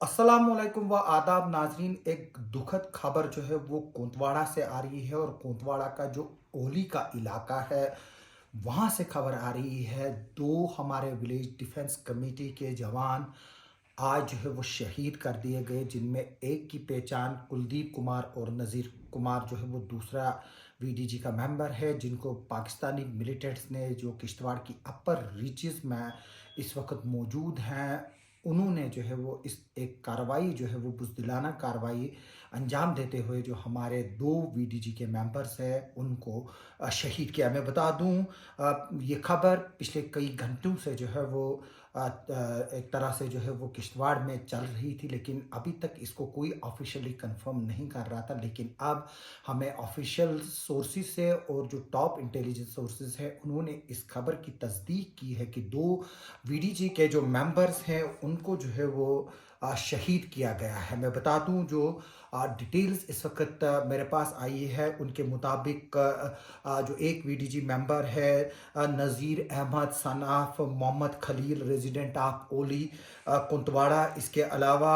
अस्सलामुअलैकुम व आदाब नाजरीन। एक दुखद खबर जो है वो कोतवाड़ा से आ रही है और कोतवाड़ा का जो ओली का इलाका है वहाँ से खबर आ रही है। दो हमारे विलेज डिफेंस कमेटी के जवान आज जो है वो शहीद कर दिए गए, जिनमें एक की पहचान कुलदीप कुमार और नज़ीर कुमार जो है वो दूसरा वीडीजी का मेंबर है, जिनको पाकिस्तानी मिलिटेंट्स ने जो किश्तवाड़ की अपर रीचेस में इस वक्त मौजूद हैं, उन्होंने जो है वो इस एक कार्रवाई जो है वो बुज़दिलाना कार्रवाई अंजाम देते हुए जो हमारे दो वीडीजी के मेंबर्स हैं उनको शहीद किया। मैं बता दूं, ये खबर पिछले कई घंटों से जो है वो एक तरह से जो है वो किश्तवाड़ में चल रही थी, लेकिन अभी तक इसको कोई ऑफिशियली कंफर्म नहीं कर रहा था। लेकिन अब हमें ऑफिशियल सोर्सेज से और जो टॉप इंटेलिजेंस सोर्सेज है उन्होंने इस खबर की तस्दीक की है कि दो वीडीजी के जो मेंबर्स हैं उनको जो है वो शहीद किया गया है। मैं बता दूं, जो डिटेल्स इस वक्त मेरे पास आई है उनके मुताबिक जो एक वीडीजी मेंबर है नज़ीर अहमद सनाफ मोहम्मद खलील रेजिडेंट ऑफ ओली कुंतवाड़ा, इसके अलावा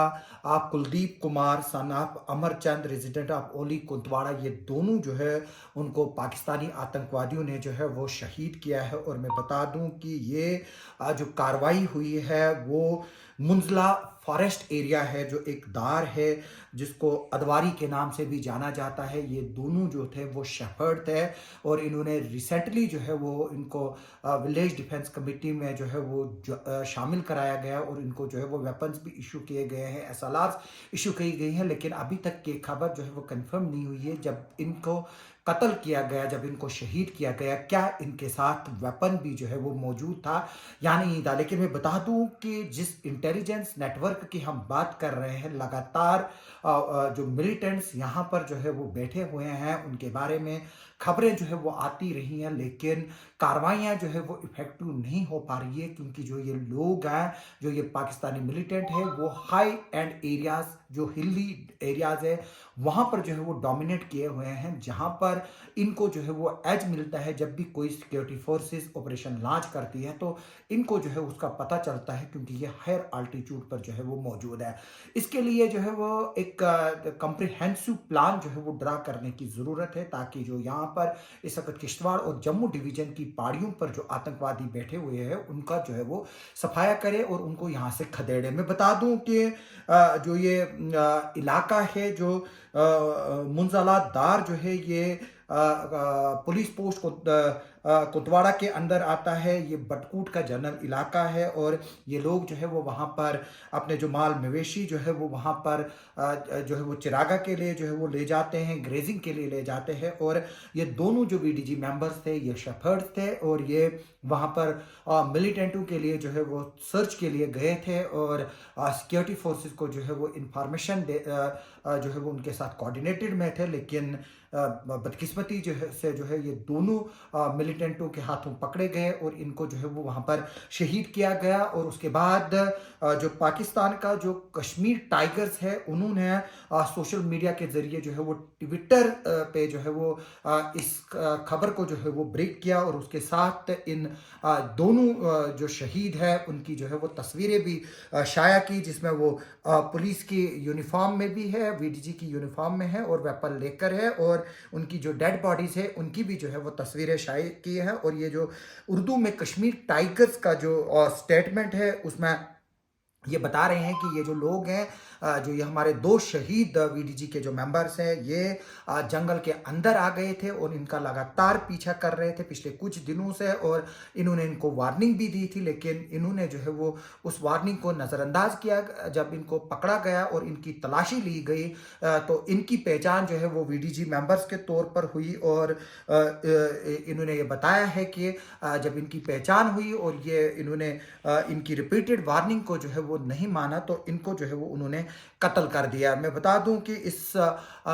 आप कुलदीप कुमार सनाफ अमरचंद रेजिडेंट ऑफ ओली कुंतवाड़ा, ये दोनों जो है उनको पाकिस्तानी आतंकवादियों ने जो है वो शहीद किया है। और मैं बता दूं कि ये जो कार्रवाई हुई है वो मुंजला फॉरेस्ट एरिया है, जो एक दार है जिसको अदवारी के नाम से भी जाना जाता है। ये दोनों जो थे वो शेफर्ड थे और इन्होंने रिसेंटली जो है वो इनको विलेज डिफेंस कमेटी में जो है वो शामिल कराया गया और इनको जो है वो वेपन्स भी इशू किए गए हैं, एसएलआर इशू की गई हैं। लेकिन अभी तक की खबर जो है वो कंफर्म नहीं हुई है। जब इनको कत्ल किया गया, जब इनको शहीद किया गया, क्या इनके साथ वेपन भी जो है वो मौजूद था या नहीं था। लेकिन मैं बता दूं कि जिस इंटेलिजेंस नेटवर्क की हम बात कर रहे हैं, लगातार जो मिलिटेंट्स यहाँ पर जो है वो बैठे हुए हैं उनके बारे में खबरें जो है वो आती रही हैं, लेकिन कार्रवाइयाँ जो है वो इफेक्टिव नहीं हो पा रही है, क्योंकि जो ये लोग हैं, जो ये पाकिस्तानी मिलिटेंट है, वो हाई एंड एरियाज, जो हिली एरियाज है, वहाँ पर जो है वो डोमिनेट किए हुए हैं, जहाँ पर इनको जो है वो एज मिलता है। जब भी कोई सिक्योरिटी फोर्सेस ऑपरेशन लॉन्च करती है तो इनको जो है उसका पता चलता है, क्योंकि ये हायर अल्टीट्यूड पर जो है वो मौजूद है। इसके लिए जो है वो एक कंप्रिहेंसिव प्लान जो है वो ड्रा करने की ज़रूरत है, ताकि जो यहाँ पर इस वक्त किश्तवाड़ और जम्मू डिवीज़न की पहाड़ियों पर जो आतंकवादी बैठे हुए हैं उनका जो है वो सफाया करे और उनको यहाँ से खदेड़े। मैं बता दूं कि जो ये इलाका है, जो मुंजला दार जो है, ये पुलिस पोस्ट को कुतवाड़ा के अंदर आता है। ये बटकूट का जनरल इलाका है और ये लोग जो है वो वहाँ पर अपने जो माल मवेशी जो है वो वहाँ पर जो है वो चिरागा के लिए जो है वो ले जाते हैं, ग्रेजिंग के लिए ले जाते हैं। और ये दोनों जो वीडीजी मेंबर्स थे ये शेफर्ड्स थे और ये वहाँ पर मिलिटेंटों के लिए जो है वो सर्च के लिए गए थे और सिक्योरिटी फोर्सेस को जो है वो इंफॉर्मेशन जो है वो उनके साथ कोऑर्डिनेटेड में थे। लेकिन बदकिस्मती जो है से जो है ये दोनों मिलिटेंटों के हाथों पकड़े गए और इनको जो है वो वहाँ पर शहीद किया गया। और उसके बाद जो पाकिस्तान का जो कश्मीर टाइगर्स है उन्होंने सोशल मीडिया के जरिए जो है वो ट्विटर पे जो है वो इस खबर को जो है वो ब्रेक किया और उसके साथ इन दोनों जो शहीद है उनकी जो है वो तस्वीरें भी शाया की, जिसमें वो पुलिस की यूनिफॉर्म में भी है, वीडीजी की यूनिफॉर्म में है और वेपन लेकर है, और उनकी जो डेड बॉडीज है उनकी भी जो है वो तस्वीरें शाया की है। और ये जो उर्दू में कश्मीर टाइगर्स का जो स्टेटमेंट है उसमें ये बता रहे हैं कि ये जो लोग हैं, जो ये हमारे दो शहीद वीडीजी के जो मेंबर्स हैं, ये जंगल के अंदर आ गए थे और इनका लगातार पीछा कर रहे थे पिछले कुछ दिनों से। और इन्होंने इनको वार्निंग भी दी थी, लेकिन इन्होंने जो है वो उस वार्निंग को नज़रअंदाज किया। जब इनको पकड़ा गया और इनकी तलाशी ली गई तो इनकी पहचान जो है वो वीडीजी मेंबर्स के तौर पर हुई। और इन्होंने ये बताया है कि जब इनकी पहचान हुई और ये इन्होंने इनकी रिपीटेड वार्निंग को जो है वो नहीं माना तो इनको जो है वो उन्होंने कत्ल कर दिया। मैं बता दूं कि इस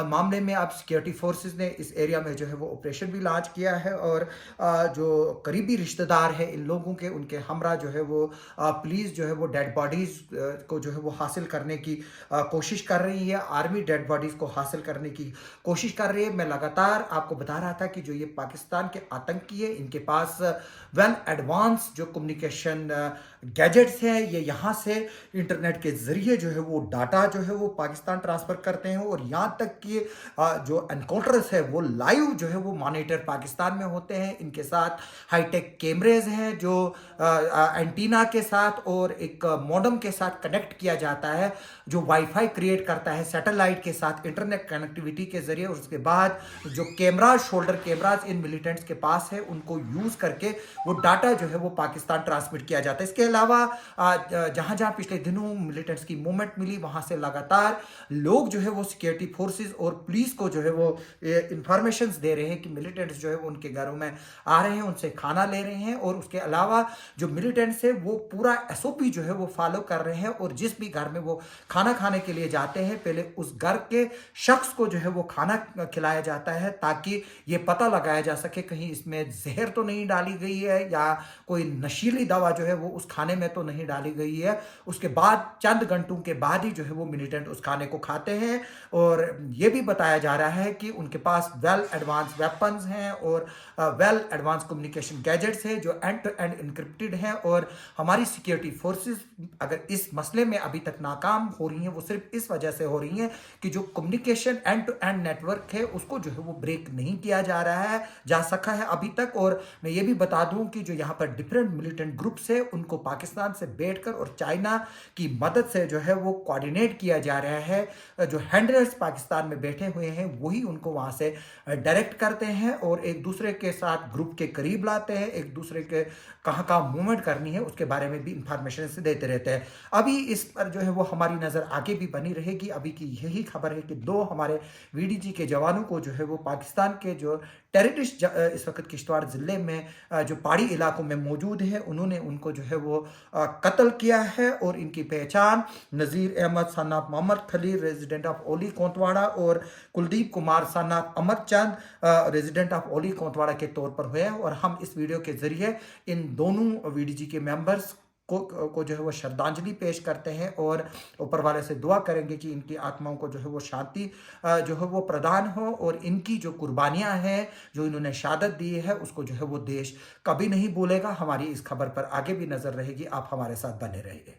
मामले में अब सिक्योरिटी फोर्सेस ने इस एरिया में जो है वो ऑपरेशन भी लॉन्च किया है और जो करीबी रिश्तेदार है इन लोगों के, उनके हमरा जो है वो पुलिस जो है वो डेड बॉडीज को जो है वो हासिल करने की कोशिश कर रही है। आर्मी डेड बॉडीज को हासिल करने की कोशिश कर रही है। मैं लगातार आपको बता रहा था कि जो ये पाकिस्तान के आतंकी है इनके पास वेल एडवांस जो कम्युनिकेशन गैजेट्स हैं, ये यहाँ से इंटरनेट के ज़रिए जो है वो डाटा जो है वो पाकिस्तान ट्रांसफ़र करते हैं, और यहाँ तक कि जो एनकाउंटर्स है वो लाइव जो है वो मॉनिटर पाकिस्तान में होते हैं। इनके साथ हाईटेक कैमरेज हैं जो एंटीना के साथ और एक मॉडेम के साथ कनेक्ट किया जाता है, जो वाईफाई क्रिएट करता है सैटेलाइट के साथ इंटरनेट कनेक्टिविटी के जरिए। उसके बाद जो कैमराज, शोल्डर कैमराज इन मिलिटेंट्स के पास है, उनको यूज करके वो डाटा जो है वो पाकिस्तान ट्रांसमिट किया जाता है। इसके अलावा जहां जहां पिछले दिनों मिलिटेंट्स की मूवमेंट मिली, वहां से लगातार लोग जो है वो सिक्योरिटी फोर्सेस और पुलिस को जो है वो इंफॉर्मेशन दे रहे हैं कि मिलिटेंट्स जो है वो उनके घरों में आ रहे हैं, उनसे खाना ले रहे हैं, और उसके अलावा जो मिलिटेंट्स है वो पूरा एसओपी जो है वो फॉलो कर रहे हैं, और जिस भी घर में वो खाना खाने के लिए जाते हैं पहले उस घर के शख्स को जो है वो खाना खिलाया जाता है, ताकि ये पता लगाया जा सके कहीं इसमें जहर तो नहीं डाली गई है या कोई नशीली दवा जो है वो उस खाने में तो नहीं डाली गई है। उसके बाद चंद घंटों के बाद ही जो है वो मिलिटेंट उस खाने को खाते हैं, और ये भी बताया जा रहा है कि उनके पास वेल एडवांस वेपन्स हैं और वेल एडवांस कम्युनिकेशन गैजेट्स हैं जो एंड टू एंड इनक्रिप्टेड हैं। और हमारी सिक्योरिटी फोर्सेस अगर इस मसले में अभी तक नाकाम हो रही हैं, वो सिर्फ इस वजह से हो रही हैं कि जो communication end to end network है उसको जो है वो ब्रेक नहीं किया जा सका है अभी तक। और मैं ये भी बता दूं कि जो यहाँ पर डिफरेंट मिलिटेंट ग्रुप्स है उनको पाकिस्तान से बैठकर और चाइना की मदद से जो है वो कोऑर्डिनेट किया जा रहा है। जो हैंडलर्स पाकिस्तान में बैठे हुए हैं वही उनको वहां से डायरेक्ट करते हैं और एक दूसरे के साथ ग्रुप के करीब लाते हैं, एक दूसरे के कहाँ कहाँ मूवमेंट करनी है उसके बारे में भी इंफॉर्मेशन से देते रहते हैं। अभी इस पर जो है वो हमारी नज़र आगे भी बनी रहेगी। अभी की यही खबर है कि 2 हमारे वीडीजी के जवानों को जो है वो पाकिस्तान के जो टेररिस्ट इस वक्त किश्तवाड़ ज़िले में जो पहाड़ी इलाकों में मौजूद है उन्होंने उनको जो है वो कत्ल किया है, और इनकी पहचान Nazir Ahmad son of Mohammad Khalil resident of Oli Kotwara और Kuldeep Kumar son of Ahmad Chand resident of Oli Kotwara के तौर पर हुए हैं। और हम इस वीडियो के ज़रिए इन दोनों वीडीजी के मेंबर्स को जो है वो श्रद्धांजलि पेश करते हैं और ऊपर वाले से दुआ करेंगे कि इनकी आत्माओं को जो है वो शांति जो है वो प्रदान हो, और इनकी जो कुर्बानियां हैं, जो इन्होंने शहादत दी है, उसको जो है वो देश कभी नहीं भूलेगा। हमारी इस खबर पर आगे भी नज़र रहेगी, आप हमारे साथ बने रहिए।